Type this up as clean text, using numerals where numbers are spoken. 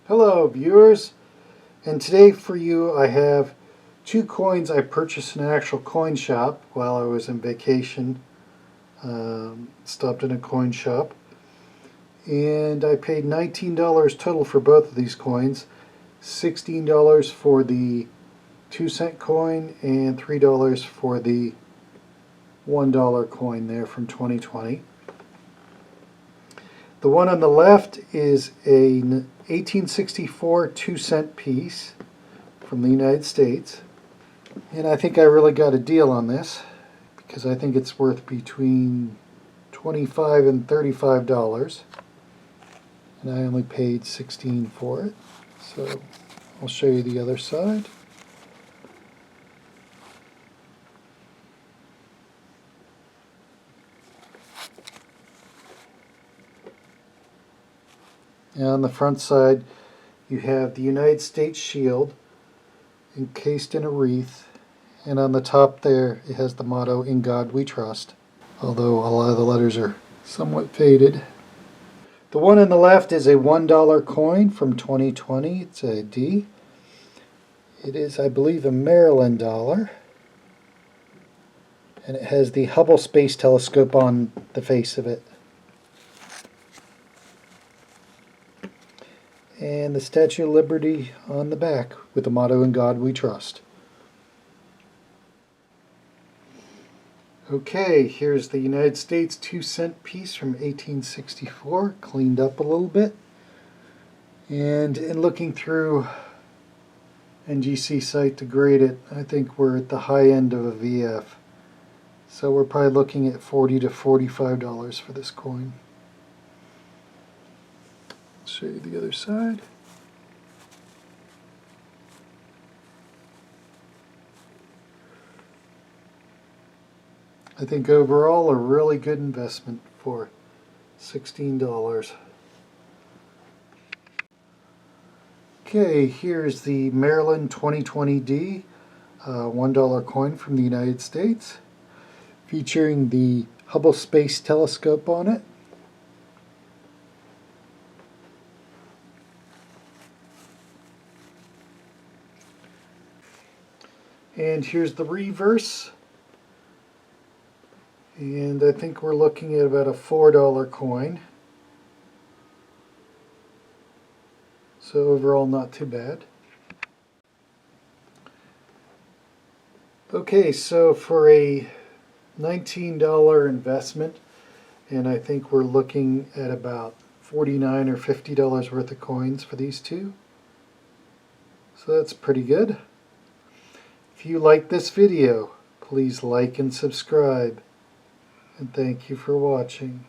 Hello viewers, and today for you I have two coins I purchased in an actual coin shop while I was on vacation. Stopped in a coin shop and I paid $19 total for both of these coins. $16 for the 2-cent coin and $3 for the $1 coin there from 2020. The one on the left is a 1864 2-cent piece from the United States, and I think I really got a deal on this because I think it's worth between $25 and $35, and I only paid $16 for it. So I'll show you the other side. And on the front side you have the United States shield encased in a wreath, and on the top there it has the motto, "In God We Trust," although a lot of the letters are somewhat faded. The one on the left is a $1 coin from 2020. It's a D. It is, I believe, a Maryland dollar, and it has the Hubble Space Telescope on the face of it. And the Statue of Liberty on the back with the motto, "In God We Trust." Okay, here's the United States 2-cent piece from 1864, cleaned up a little bit. And in looking through NGC site to grade it, I think we're at the high end of a VF. So we're probably looking at $40 to $45 for this coin. Show you the other side. I think overall a really good investment for $16. Okay, here's the Maryland 2020D $1 coin from the United States, featuring the Hubble Space Telescope on it. And here's the reverse. And I think we're looking at about a $4 coin. So overall not too bad. Okay, so for a $19 investment, and I think we're looking at about $49 or $50 worth of coins for these two. So that's pretty good. If you like this video, please like and subscribe. And thank you for watching.